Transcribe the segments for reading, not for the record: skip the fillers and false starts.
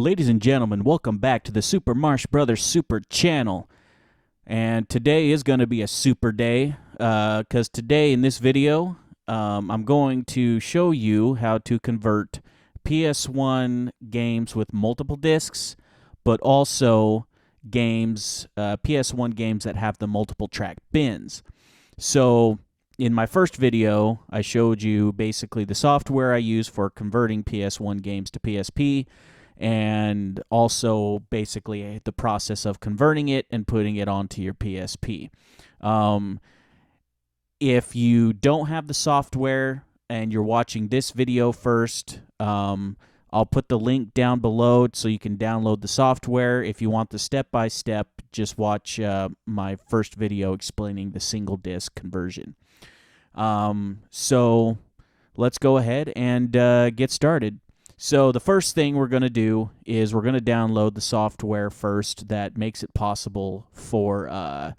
Well, ladies and gentlemen, welcome back to the Super Marsh Brothers Super Channel. And today is going to be a super day, because today in this video, I'm going to show you how to convert PS1 games with multiple discs, but also games, PS1 games that have the multiple track bins. So in my first video, I showed you basically the software I use for converting PS1 games to PSP, and also basically the process of converting it and putting it onto your PSP. If you don't have the software and you're watching this video first, I'll put the link down below so you can download the software. If you want the step-by-step, just watch my first video explaining the single disc conversion. So let's go ahead and get started. So the first thing we're going to do is we're going to download the software first that makes it possible for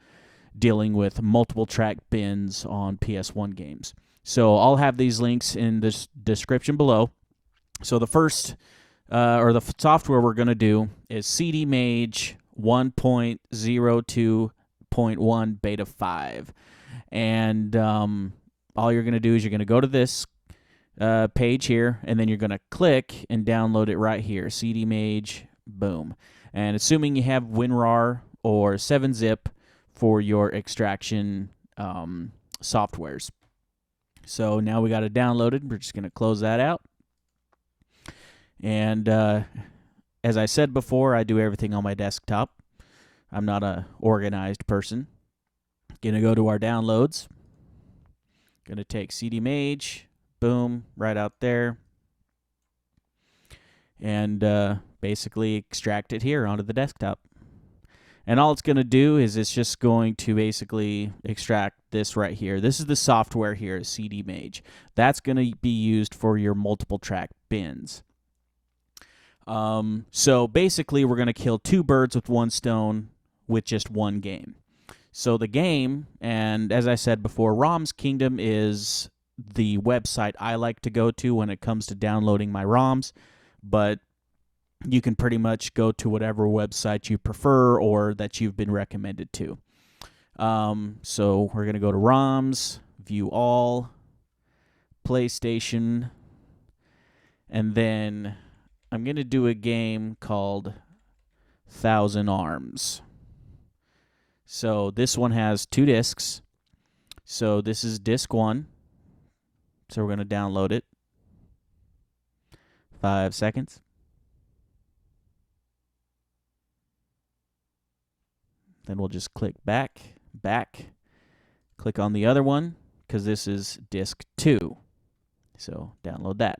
dealing with multiple track bins on PS1 games. So I'll have these links in the description below. So the first, or the software we're going to do is CDMage 1.02.1 Beta 5. And all you're going to do is you're going to go to this page here, and then you're going to click and download it right here, CDMage, boom. And assuming you have WinRAR or 7-zip for your extraction softwares. So now we got it downloaded. We're just going to close that out. And as I said before, I do everything on my desktop. I'm not a organized person. Going to go to our downloads. Going to take CDMage, boom, right out there, and basically extract it here onto the desktop. And all it's going to do is it's just going to basically extract this right here. This is the software here, CDMage. That's going to be used for your multiple track bins. So basically we're going to kill two birds with one stone with just one game. So the game, and as I said before, ROMs Kingdom is the website I like to go to when it comes to downloading my ROMs, but you can pretty much go to whatever website you prefer or that you've been recommended to. So we're going to go to ROMs, view all, PlayStation, and then I'm going to do a game called Thousand Arms. So this one has 2 discs. So this is disc 1. So we're going to download it. 5 seconds. Then we'll just click back, click on the other one, because this is disc 2. So download that.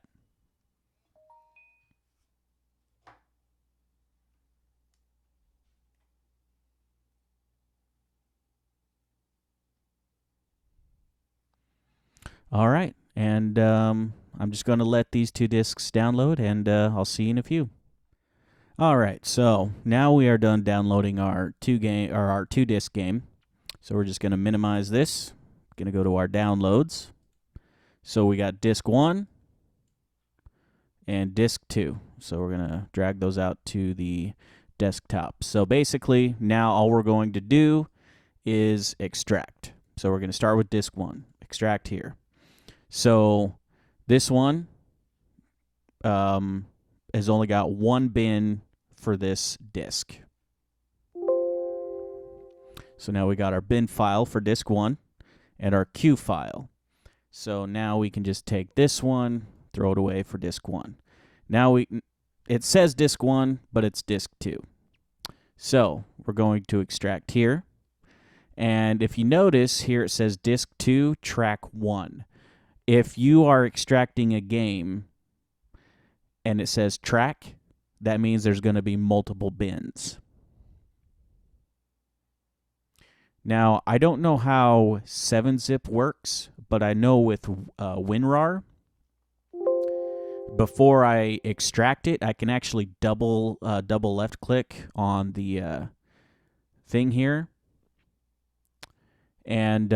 All right, and I'm just going to let these 2 discs download, and I'll see you in a few. All right, so now we are done downloading our 2-disc game. So we're just going to minimize this. Going to go to our downloads. So we got disc 1 and disc 2. So we're going to drag those out to the desktop. So basically, now all we're going to do is extract. So we're going to start with disc 1. Extract here. So this one has only got 1 bin for this disk. So now we got our bin file for disk 1 and our Q file. So now we can just take this one, throw it away for disk 1. Now it says disk 1, but it's disk 2. So we're going to extract here. And if you notice here it says disk 2 track 1. If you are extracting a game and it says track, that means there's going to be multiple bins. Now, I don't know how 7-zip works, but I know with WinRAR, before I extract it, I can actually double left click on the thing here, and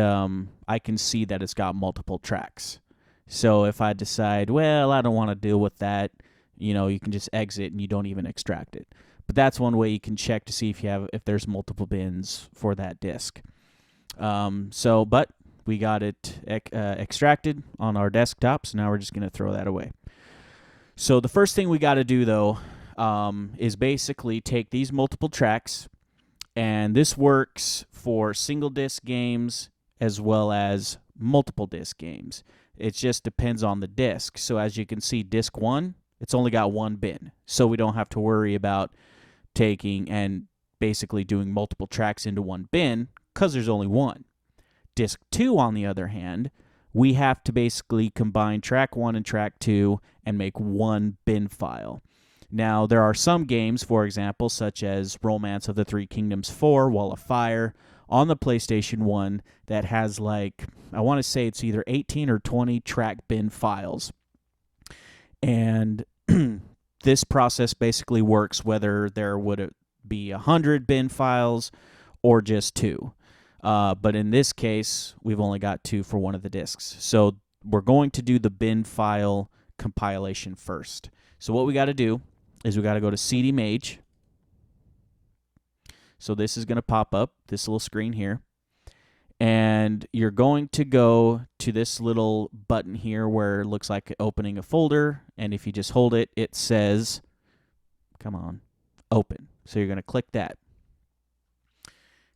I can see that it's got multiple tracks. So if I decide, well, I don't want to deal with that, you can just exit and you don't even extract it. But that's one way you can check to see if there's multiple bins for that disk. But we got it extracted on our desktop, so now we're just going to throw that away. So the first thing we got to do, though, is basically take these multiple tracks, and this works for single disc games as well as multiple disc games. It just depends on the disc. So as you can see, disc 1, it's only got one bin, so we don't have to worry about taking and basically doing multiple tracks into one bin because there's only one. Disc 2, on the other hand, we have to basically combine track 1 and track 2 and make one bin file. Now, there are some games, for example, such as Romance of the Three Kingdoms 4, Wall of Fire, on the PlayStation 1 that has I want to say it's either 18 or 20 track bin files. And this process basically works whether there would be 100 bin files or just 2. But in this case, we've only got 2 for one of the discs. So we're going to do the bin file compilation first. So what we got to do is we got to go to CD Mage. So this is going to pop up, this little screen here. And you're going to go to this little button here where it looks like opening a folder. And if you just hold it, it says, come on, open. So you're going to click that.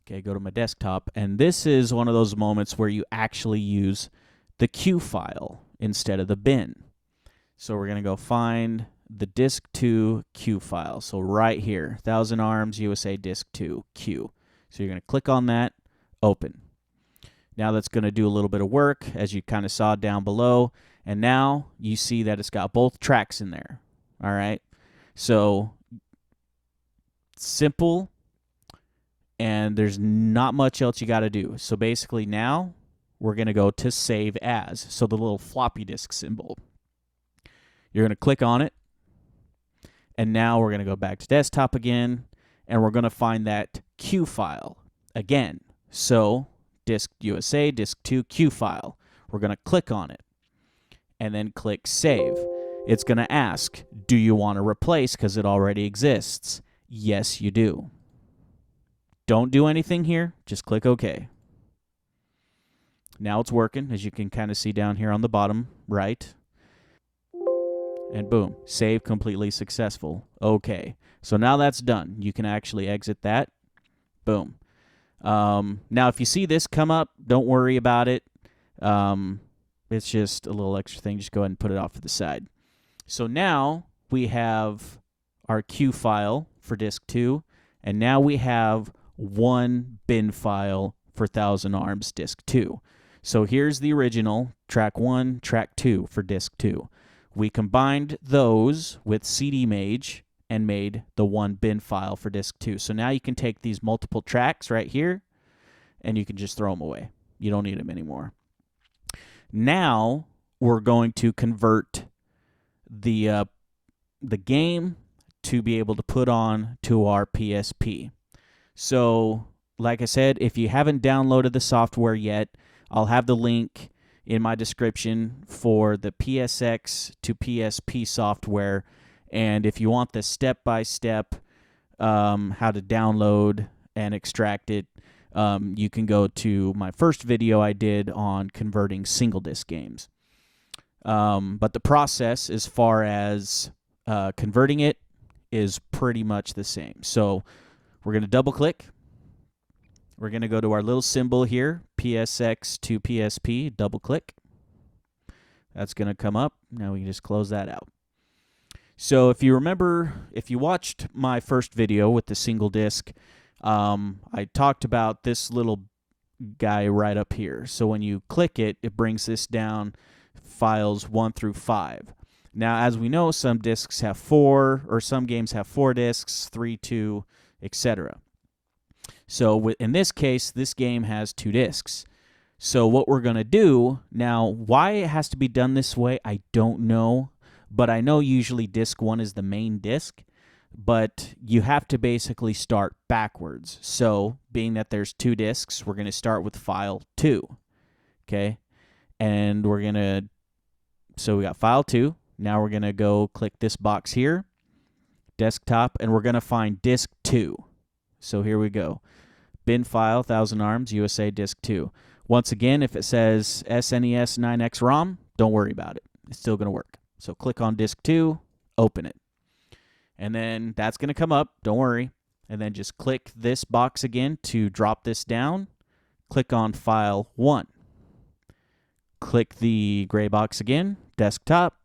Okay, go to my desktop. And this is one of those moments where you actually use the Q file instead of the bin. So we're going to go find the disk 2 Q file. So right here, Thousand Arms USA disk 2 Q. So you're going to click on that, open. Now that's going to do a little bit of work, as you kind of saw down below. And now you see that it's got both tracks in there. All right. So simple, and there's not much else you got to do. So basically now we're going to go to save as. So the little floppy disk symbol. You're going to click on it. And now we're going to go back to desktop again, and we're going to find that Q file again. So disk USA, disk 2 Q file. We're going to click on it and then click save. It's going to ask, do you want to replace because it already exists? Yes, you do. Don't do anything here. Just click OK. Now it's working, as you can kind of see down here on the bottom right. And boom, save completely successful. Okay, so now that's done. You can actually exit that. Boom. Now, if you see this come up, don't worry about it. It's just a little extra thing. Just go ahead and put it off to the side. So now we have our Q file for disk 2, and now we have one bin file for Thousand Arms disk 2. So here's the original, track 1, track 2 for disk 2. We combined those with CD Mage and made the one bin file for disk 2. So now you can take these multiple tracks right here and you can just throw them away. You don't need them anymore. Now we're going to convert the game to be able to put on to our PSP. So like I said, if you haven't downloaded the software yet, I'll have the link in my description for the PSX to PSP software. And if you want the step-by-step how to download and extract it, you can go to my first video I did on converting single disc games. But the process as far as converting it is pretty much the same. So we're going to double click. We're going to go to our little symbol here, PSX to PSP, double click. That's going to come up. Now we can just close that out. So if you remember, if you watched my first video with the single disc, I talked about this little guy right up here. So when you click it, it brings this down files 1 through 5. Now, as we know, some discs have 4, or some games have 4 discs, 3, 2, etc. So in this case, this game has 2 discs. So what we're going to do now, why it has to be done this way, I don't know. But I know usually disc 1 is the main disc. But you have to basically start backwards. So being that there's 2 discs, we're going to start with file 2. Okay? And we're going to, so we got file 2. Now we're going to go click this box here, desktop, and we're going to find disk 2. So here we go. Bin file, 1000 ARMS, USA disk 2. Once again, if it says SNES 9X ROM, don't worry about it. It's still going to work. So click on disk 2, open it. And then that's going to come up, don't worry. And then just click this box again to drop this down. Click on file 1. Click the gray box again, desktop.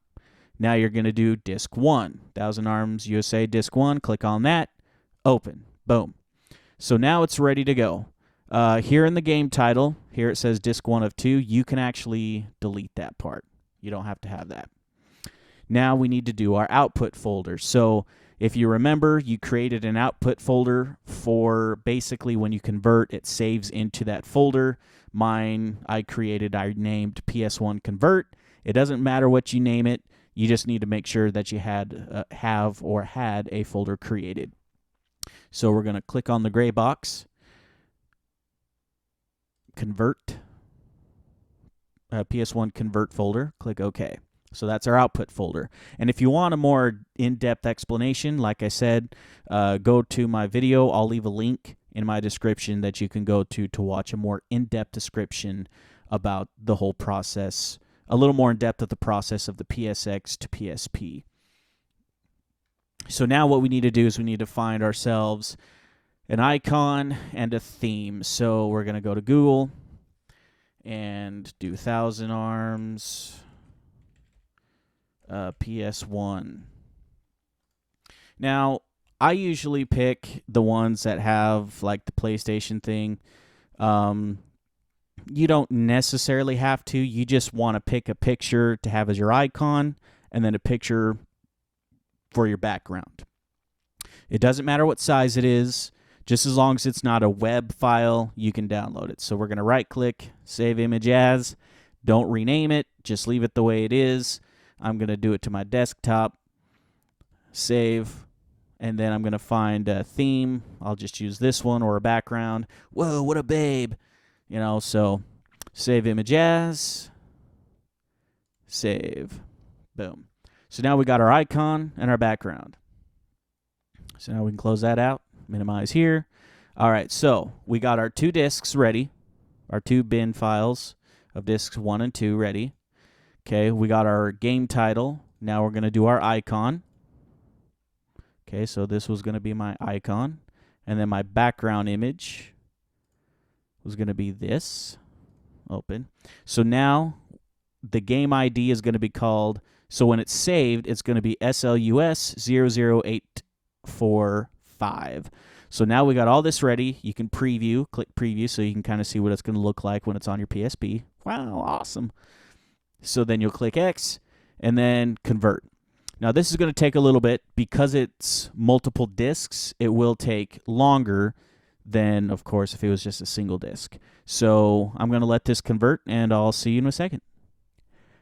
Now you're going to do disk 1, 1000 ARMS USA disk 1. Click on that, open, boom. So now it's ready to go. Here in the game title, here it says disk 1 of 2. You can actually delete that part. You don't have to have that. Now we need to do our output folder. So if you remember, you created an output folder for basically when you convert, it saves into that folder. Mine, I named PS1 convert. It doesn't matter what you name it. You just need to make sure that you had a folder created. So we're going to click on the gray box, convert, PS1 convert folder, click OK. So that's our output folder. And if you want a more in-depth explanation, like I said, go to my video. I'll leave a link in my description that you can go to watch a more in-depth description about the whole process, a little more in depth of the process of the PSX to PSP. So now what we need to do is we need to find ourselves an icon and a theme. So we're going to go to Google and do 1000 ARMS PS1. Now, I usually pick the ones that have like the PlayStation thing. You don't necessarily have to. You just want to pick a picture to have as your icon and then a picture for your background. It doesn't matter what size it is. Just as long as it's not a web file, you can download it. So we're going to right-click, save image as. Don't rename it. Just leave it the way it is. I'm going to do it to my desktop. Save. And then I'm going to find a theme. I'll just use this one or a background. Whoa, what a babe. You know, so save image as. Save. Boom. So now we got our icon and our background. So now we can close that out. Minimize here. All right, so we got our 2 disks ready. Our 2 bin files of disks 1 and 2 ready. Okay, we got our game title. Now we're going to do our icon. Okay, so this was going to be my icon. And then my background image was going to be this. Open. So now the game ID is going to be called, so when it's saved, it's going to be SLUS00845. So now we got all this ready. You can preview, click preview so you can kind of see what it's going to look like when it's on your PSP. Wow, awesome. So then you'll click X and then convert. Now this is going to take a little bit because it's multiple disks. It will take longer than, of course, if it was just a single disk. So I'm going to let this convert and I'll see you in a second.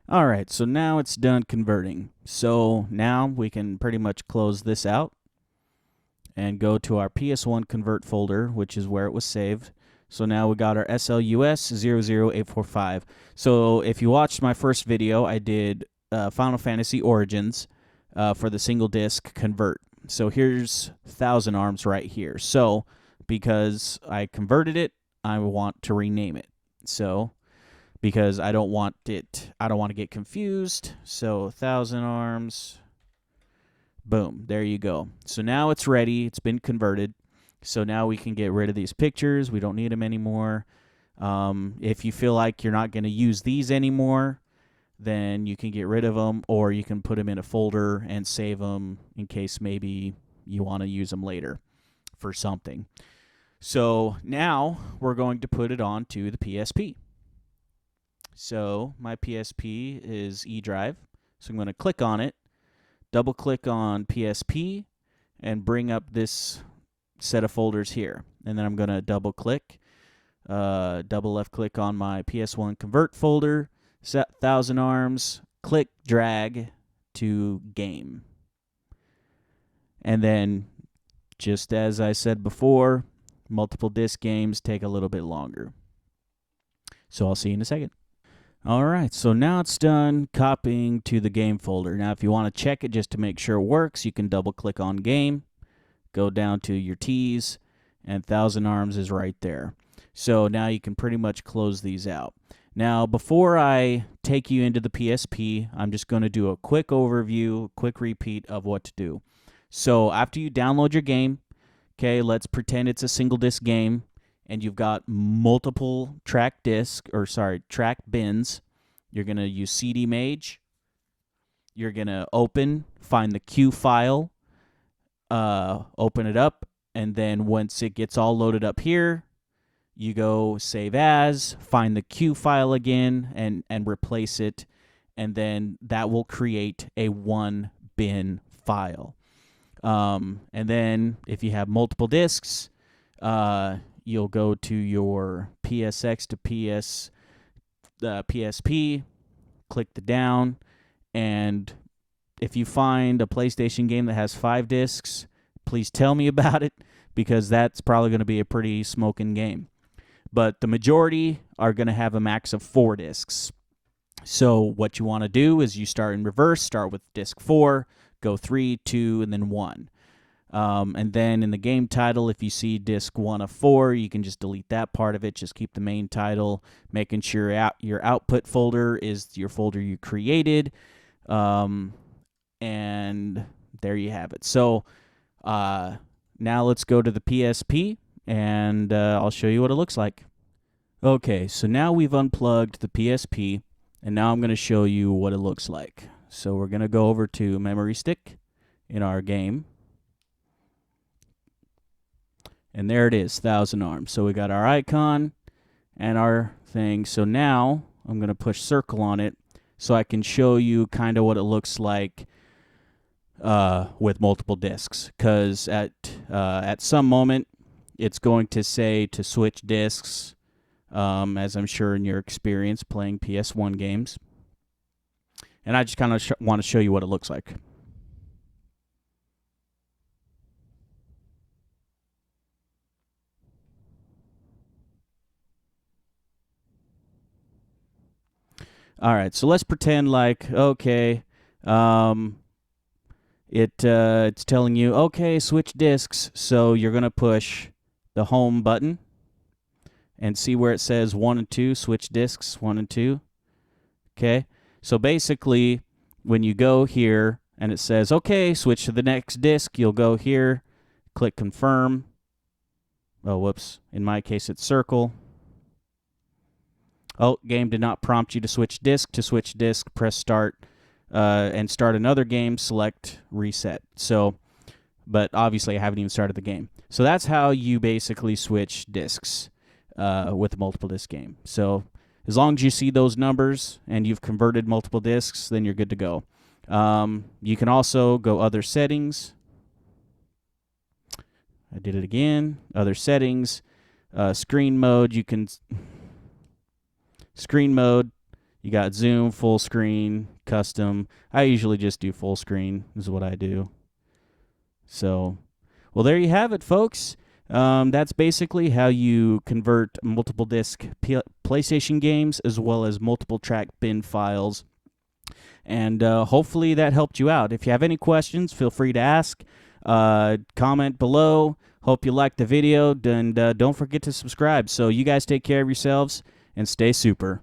All right, so now it's done converting. So now we can pretty much close this out and go to our PS1 convert folder, which is where it was saved. So now we got our SLUS00845. So if you watched my first video, I did Final Fantasy Origins for the single disc convert. So here's 1000 ARMS right here. So because I converted it, I want to rename it. So because I don't want to get confused. So 1000 ARMS. Boom, there you go. So now it's ready. It's been converted. So now we can get rid of these pictures. We don't need them anymore. If you feel like you're not going to use these anymore, then you can get rid of them, or you can put them in a folder and save them in case maybe you want to use them later for something. So now we're going to put it onto the PSP. So my PSP is eDrive. So I'm going to click on it, double click on PSP, and bring up this set of folders here. And then I'm going to double left click on my PS1 convert folder, set 1000 ARMS, click drag to game. And then, just as I said before, multiple disc games take a little bit longer. So I'll see you in a second. All right, so now it's done copying to the game folder. Now, if you want to check it just to make sure it works, you can double-click on Game, go down to your T's, and Thousand Arms is right there. So now you can pretty much close these out. Now, before I take you into the PSP, I'm just going to do a quick overview, quick repeat of what to do. So after you download your game, okay, let's pretend it's a single disc game, and you've got multiple track bins. You're going to use CD Mage. You're going to find the Q file, open it up, and then once it gets all loaded up here, you go save as, find the Q file again, and replace it, and then that will create a 1-bin file. And then if you have multiple discs, you'll go to your PSX to PSP, click the down, and if you find a PlayStation game that has 5 discs, please tell me about it, because that's probably going to be a pretty smoking game. But the majority are going to have a max of 4 discs. So what you want to do is you start in reverse, start with disc 4, go 3, 2, and then 1. And then in the game title, if you see disc 1 of 4, you can just delete that part of it. Just keep the main title, making sure your output folder is your folder you created. And there you have it. So now let's go to the PSP, and I'll show you what it looks like. Okay, so now we've unplugged the PSP, and now I'm going to show you what it looks like. So we're going to go over to memory stick in our game. And there it is, Thousand Arms. So we got our icon and our thing. So now I'm going to push circle on it so I can show you kind of what it looks like with multiple discs. Because at some moment, it's going to say to switch discs, as I'm sure in your experience playing PS1 games. And I just kind of want to show you what it looks like. All right, so let's pretend like, okay, it's telling you, okay, switch discs. So you're going to push the home button and see where it says 1 and 2, switch discs 1 and 2. Okay, so basically when you go here and it says, okay, switch to the next disc, you'll go here, click confirm. Oh, whoops. In my case, it's circle. Oh, game did not prompt you to switch disc. To switch disc, press start and start another game, select reset. So, but obviously I haven't even started the game. So that's how you basically switch discs with a multiple disc game. So as long as you see those numbers and you've converted multiple discs, then you're good to go. You can also go other settings. I did it again. Other settings. Screen mode, you can... Screen mode, you got zoom, full screen, custom. I usually just do full screen is what I do. So, well, there you have it, folks. That's basically how you convert multiple disc PlayStation games as well as multiple track bin files. And hopefully that helped you out. If you have any questions, feel free to ask. Comment below. Hope you liked the video. And don't forget to subscribe. So you guys take care of yourselves and stay super.